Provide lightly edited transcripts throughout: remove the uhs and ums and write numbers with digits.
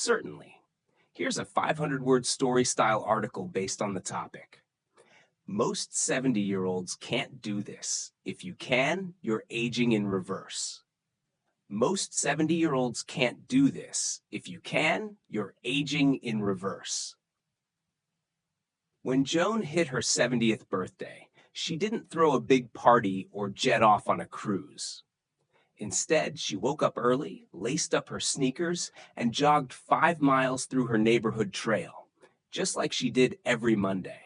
Certainly. Here's a 500-word story-style article based on the topic. Most 70-year-olds can't do this. If you can, you're aging in reverse. Most 70-year-olds can't do this. If you can, you're aging in reverse. When Joan hit her 70th birthday, she didn't throw a big party or jet off on a cruise. Instead, she woke up early, laced up her sneakers, and jogged 5 miles through her neighborhood trail, just like she did every Monday.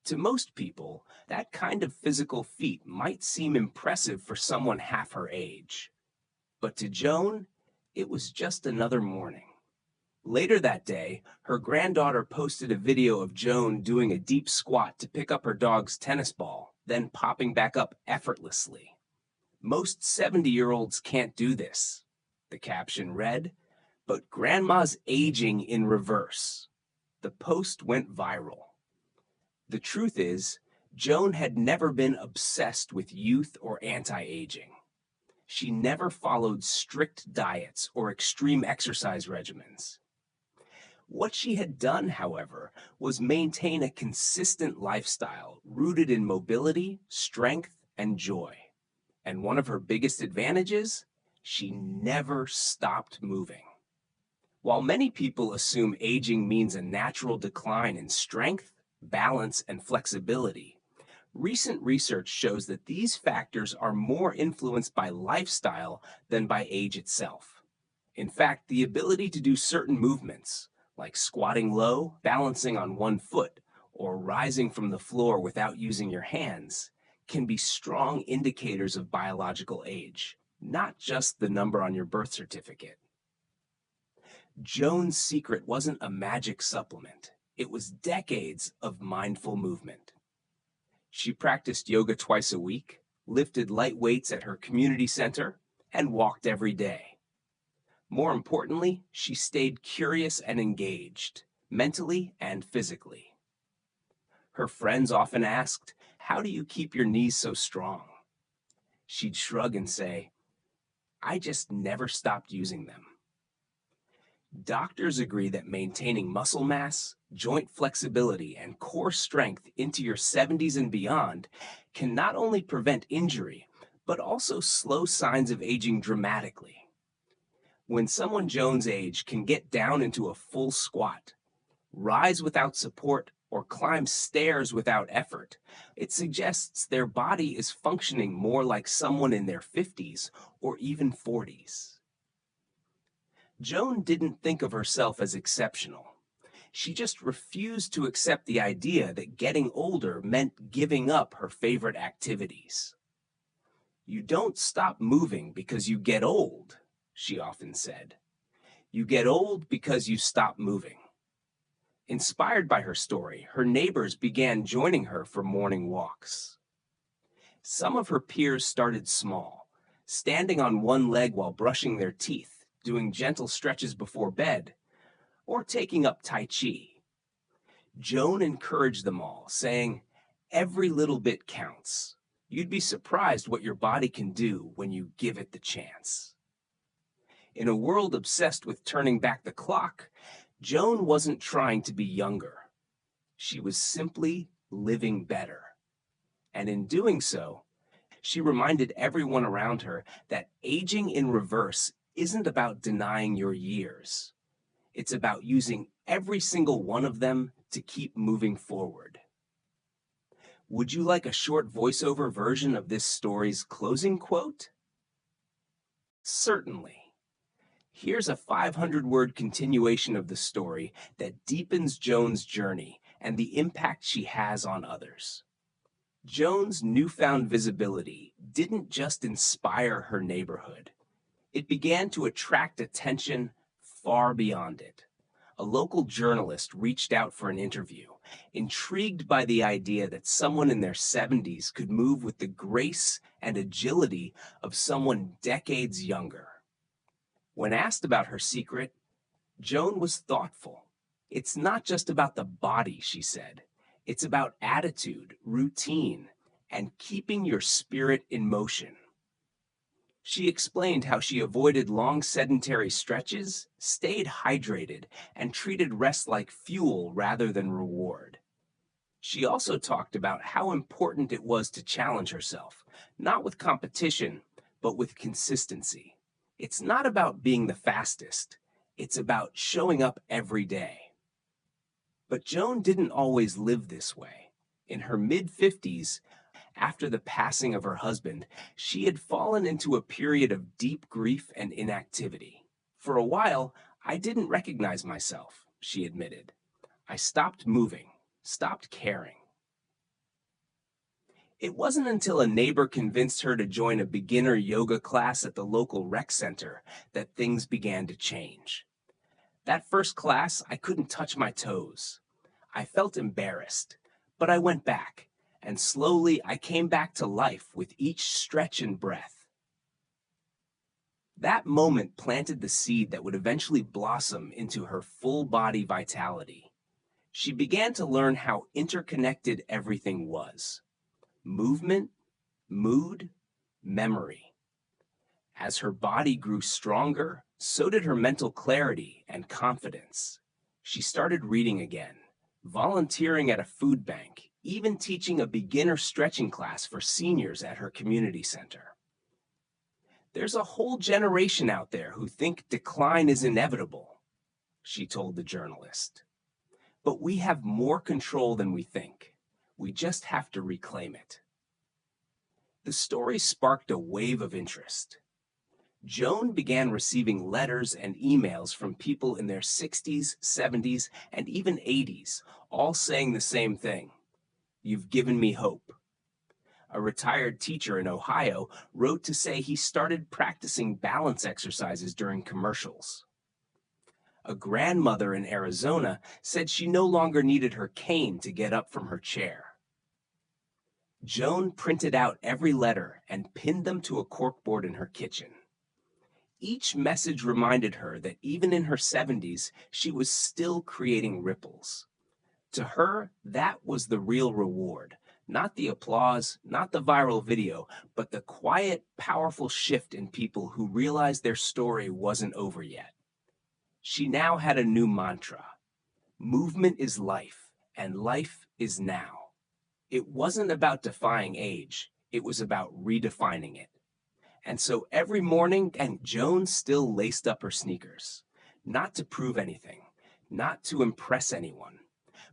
To most people, that kind of physical feat might seem impressive for someone half her age. But to Joan, it was just another morning. Later that day, her granddaughter posted a video of Joan doing a deep squat to pick up her dog's tennis ball, then popping back up effortlessly. Most 70-year-olds can't do this, the caption read, but Grandma's aging in reverse. The post went viral. The truth is, Joan had never been obsessed with youth or anti-aging. She never followed strict diets or extreme exercise regimens. What she had done, however, was maintain a consistent lifestyle rooted in mobility, strength, and joy. And one of her biggest advantages, she never stopped moving. While many people assume aging means a natural decline in strength, balance, and flexibility, recent research shows that these factors are more influenced by lifestyle than by age itself. In fact, the ability to do certain movements, like squatting low, balancing on one foot, or rising from the floor without using your hands, can be strong indicators of biological age, not just the number on your birth certificate. Joan's secret wasn't a magic supplement. It was decades of mindful movement. She practiced yoga twice a week, lifted light weights at her community center, and walked every day. More importantly, she stayed curious and engaged, mentally and physically. Her friends often asked, "How do you keep your knees so strong?" She'd shrug and say, "I just never stopped using them." Doctors agree that maintaining muscle mass, joint flexibility, and core strength into your 70s and beyond can not only prevent injury, but also slow signs of aging dramatically. When someone Joan's age can get down into a full squat, rise without support, or climb stairs without effort, it suggests their body is functioning more like someone in their 50s or even 40s. Joan didn't think of herself as exceptional. She just refused to accept the idea that getting older meant giving up her favorite activities. "You don't stop moving because you get old," she often said. "You get old because you stop moving." Inspired by her story, her neighbors began joining her for morning walks. Some of her peers started small, standing on one leg while brushing their teeth, doing gentle stretches before bed, or taking up Tai Chi. Joan encouraged them all, saying, "Every little bit counts. You'd be surprised what your body can do when you give it the chance." In a world obsessed with turning back the clock, Joan wasn't trying to be younger. She was simply living better. And in doing so, she reminded everyone around her that aging in reverse isn't about denying your years. It's about using every single one of them to keep moving forward. Would you like a short voiceover version of this story's closing quote? Certainly. Here's a 500-word continuation of the story that deepens Joan's journey and the impact she has on others. Joan's newfound visibility didn't just inspire her neighborhood. It began to attract attention far beyond it. A local journalist reached out for an interview, intrigued by the idea that someone in their 70s could move with the grace and agility of someone decades younger. When asked about her secret, Joan was thoughtful. "It's not just about the body," she said. "It's about attitude, routine, and keeping your spirit in motion." She explained how she avoided long sedentary stretches, stayed hydrated, and treated rest like fuel rather than reward. She also talked about how important it was to challenge herself, not with competition, but with consistency. It's not about being the fastest, it's about showing up every day. But Joan didn't always live this way. In her mid-50s, after the passing of her husband, she had fallen into a period of deep grief and inactivity. For a while, I didn't recognize myself, she admitted. I stopped moving, stopped caring. It wasn't until a neighbor convinced her to join a beginner yoga class at the local rec center that things began to change. That first class, I couldn't touch my toes. I felt embarrassed, but I went back, and slowly I came back to life with each stretch and breath. That moment planted the seed that would eventually blossom into her full body vitality. She began to learn how interconnected everything was: movement, mood, memory. As her body grew stronger, so did her mental clarity and confidence. She started reading again, volunteering at a food bank, even teaching a beginner stretching class for seniors at her community center. There's a whole generation out there who think decline is inevitable, she told the journalist. But we have more control than we think. We just have to reclaim it. The story sparked a wave of interest. Joan began receiving letters and emails from people in their 60s, 70s, and even 80s, all saying the same thing: "You've given me hope." A retired teacher in Ohio wrote to say he started practicing balance exercises during commercials. A grandmother in Arizona said she no longer needed her cane to get up from her chair. Joan printed out every letter and pinned them to a corkboard in her kitchen. Each message reminded her that even in her 70s, she was still creating ripples. To her, that was the real reward. Not the applause, not the viral video, but the quiet, powerful shift in people who realized their story wasn't over yet. She now had a new mantra: movement is life, and life is now. It wasn't about defying age, it was about redefining it. And so every morning, and Joan still laced up her sneakers, not to prove anything, not to impress anyone,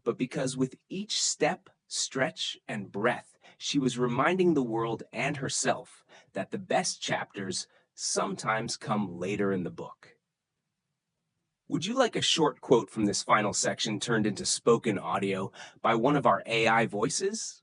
but because with each step, stretch, and breath, she was reminding the world and herself that the best chapters sometimes come later in the book. Would you like a short quote from this final section turned into spoken audio by one of our AI voices?